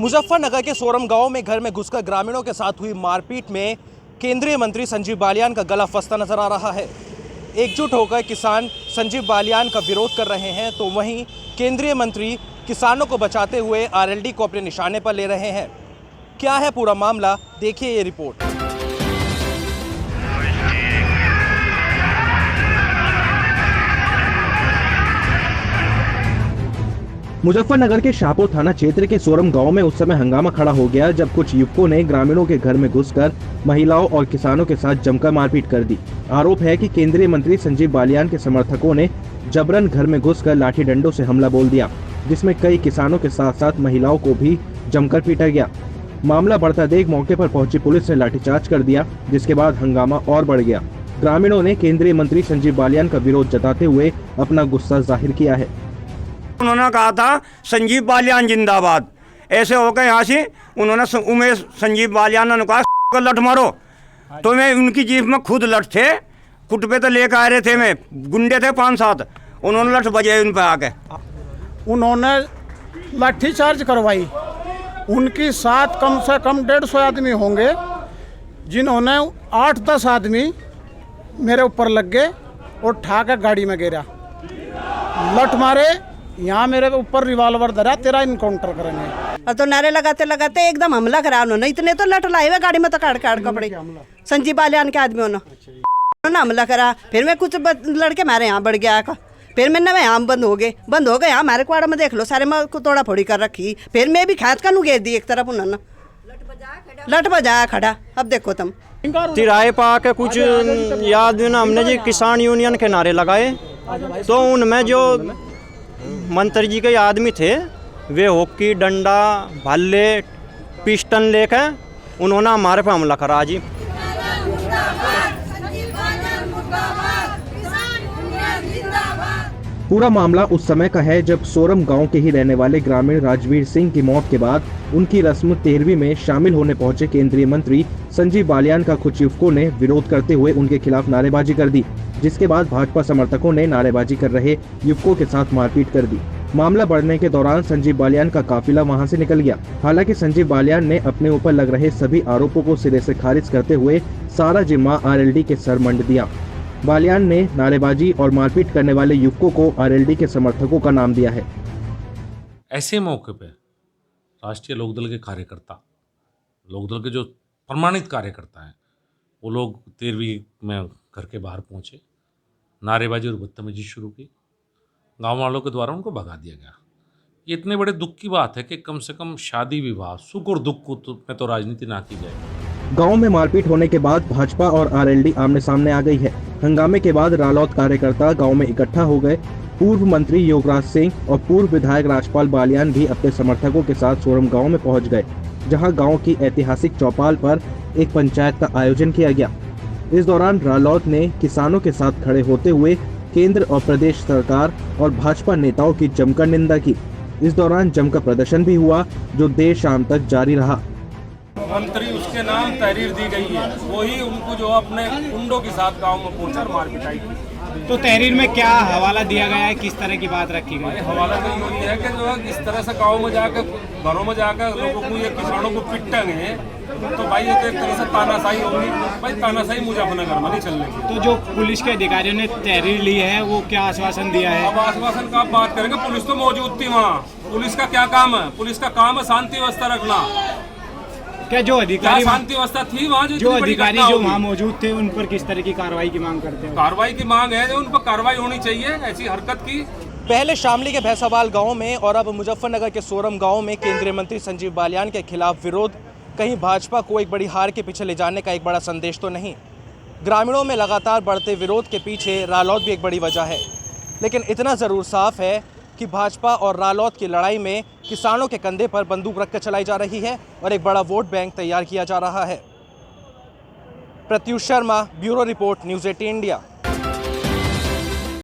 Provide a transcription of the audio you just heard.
मुजफ्फरनगर के सोरम गांव में घर में घुसकर ग्रामीणों के साथ हुई मारपीट में केंद्रीय मंत्री संजीव बालियान का गला फंसता नजर आ रहा है। एकजुट होकर किसान संजीव बालियान का विरोध कर रहे हैं, तो वहीं केंद्रीय मंत्री किसानों को बचाते हुए आरएलडी को अपने निशाने पर ले रहे हैं। क्या है पूरा मामला, देखिए ये रिपोर्ट। मुजफ्फरनगर के शाहपुर थाना क्षेत्र के सोरम गांव में उस समय हंगामा खड़ा हो गया जब कुछ युवकों ने ग्रामीणों के घर में घुसकर महिलाओं और किसानों के साथ जमकर मारपीट कर दी। आरोप है कि केंद्रीय मंत्री संजीव बालियान के समर्थकों ने जबरन घर में घुसकर लाठी डंडों से हमला बोल दिया, जिसमें कई किसानों के साथ साथ महिलाओं को भी जमकर पीटा गया। मामला बढ़ता देख मौके पर पहुंची पुलिस ने लाठीचार्ज कर दिया, जिसके बाद हंगामा और बढ़ गया। ग्रामीणों ने केंद्रीय मंत्री संजीव बालियान का विरोध जताते हुए अपना गुस्सा जाहिर किया है। उन्होंने कहा था संजीव बालियान जिंदाबाद, ऐसे होकर यहाँ से उन्होंने उमेश संजीव बालियान ने कहा लठ मारो, तो मैं उनकी जीप में खुद लठ थे, कुट पे तो लेकर आ रहे थे, मैं गुंडे थे 5-7, उन्होंने लठ बजाए उन पे आके, उन्होंने लाठी चार्ज करवाई। उनकी साथ कम से कम 150 आदमी होंगे, जिन्होंने 8-10 आदमी मेरे ऊपर लग गए और उठा कर गाड़ी में गिरा, लठ मारे, यहाँ मेरे ऊपर रिवॉल्वर धरा, तेरा इनकाउंटर करेंगे। और तो नारे लगाते लगाते एकदम हमला करा उन्होंने। इतने तो लठ लाए हुए गाड़ी में, तो काट कपड़े संजीव बालियान के आदमियों ने हमला करा। फिर मैं कुछ लड़के मारे यहाँ बढ़ गया, फिर मैंने यहाँ बंद हो गए यहाँ हमारे क्वाड़ा में देख लो, सारे में को तोड़ा फोड़ी कर रखी। फिर मैं भी खाद का घेर दी एक तरफ, उन्होंने लठ बजाया खड़ा। अब देखो तुम तिराए पा के कुछ याद ना हमने जी किसान यूनियन के नारे लगाए, तो उनमें जो मंत्री जी के आदमी थे वे हॉकी डंडा भाले पिस्टन लेके उन्होंने हमारे पे हमला करा जी। पूरा मामला उस समय का है जब सोरम गांव के ही रहने वाले ग्रामीण राजवीर सिंह की मौत के बाद उनकी रस्म 13वीं में शामिल होने पहुंचे केंद्रीय मंत्री संजीव बालियान का कुछ युवकों ने विरोध करते हुए उनके खिलाफ नारेबाजी कर दी, जिसके बाद भाजपा समर्थकों ने नारेबाजी कर रहे युवकों के साथ मारपीट कर दी। मामला बढ़ने के दौरान संजीव बालियान का काफिला वहां से निकल गया। हालांकि संजीव बालियान ने अपने ऊपर लग रहे सभी आरोपों को सिरे से खारिज करते हुए सारा जिम्मा आरएलडी के सर मंड दिया। बालियान ने नारेबाजी और मारपीट करने वाले युवकों को आरएलडी के समर्थकों का नाम दिया है। ऐसे मौके पे राष्ट्रीय लोकदल के कार्यकर्ता, लोकदल के जो प्रमाणित कार्यकर्ता हैं, वो लोग 13वीं में घर के बाहर पहुंचे, नारेबाजी और बदतमीजी शुरू की, गांव वालों के द्वारा उनको भगा दिया गया। ये इतने बड़े दुख की बात है कि कम से कम शादी विवाह सुख और दुख में तो राजनीति ना की जाए। गांव में मारपीट होने के बाद भाजपा और आरएलडी आमने सामने आ गई है। हंगामे के बाद रालोद कार्यकर्ता गांव में इकट्ठा हो गए। पूर्व मंत्री योगराज सिंह और पूर्व विधायक राजपाल बालियान भी अपने समर्थकों के साथ सोरम गांव में पहुंच गए, जहां गांव की ऐतिहासिक चौपाल पर एक पंचायत का आयोजन किया गया। इस दौरान रालोद ने किसानों के साथ खड़े होते हुए केंद्र और प्रदेश सरकार और भाजपा नेताओं की जमकर निंदा की। इस दौरान जमकर प्रदर्शन भी हुआ, जो देर शाम तक जारी रहा। मंत्री उसके नाम तहरीर दी गई है, वही उनको जो अपने गुंडों के साथ गांव में पहुंचा मार पिटाई की। तो तहरीर में क्या हवाला दिया गया है, किस तरह की बात रखी गई? हवाला तो ये है कि जो है इस तरह से गांव में जाकर घरों में जाकर लोगों को, ये किसानों को पिटेंगे, तो भाई ये तो एक तरह से तानाशाही होगी। भाई तानाशाही मुझे अपने घर में नहीं चलने की। तो जो पुलिस के अधिकारियों ने तहरीर ली है वो क्या आश्वासन दिया है? अब आश्वासन का आप बात करेंगे, पुलिस तो मौजूद थी वहाँ। पुलिस का क्या काम है? पुलिस का काम है शांति व्यवस्था रखना। क्या जो अधिकारी शांति व्यवस्था थी वहाँ, जो अधिकारी जो वहाँ मौजूद थे, उन पर किस तरह की कार्रवाई की मांग करते हैं? कार्रवाई की मांग है, जो उन पर कार्रवाई होनी चाहिए ऐसी हरकत की। पहले शामली के भैंसावाल गांव में और अब मुजफ्फरनगर के सोरम गांव में केंद्रीय मंत्री संजीव बालियान के खिलाफ विरोध कहीं भाजपा को एक बड़ी हार के पीछे ले जाने का एक बड़ा संदेश तो नहीं। ग्रामीणों में लगातार बढ़ते विरोध के पीछे रालोद भी एक बड़ी वजह है, लेकिन इतना ज़रूर साफ है कि भाजपा और रालोद की लड़ाई में किसानों के कंधे पर बंदूक रखकर चलाई जा रही है और एक बड़ा वोट बैंक तैयार किया जा रहा है। Pratyush Sharma, bureau report, news 18 India.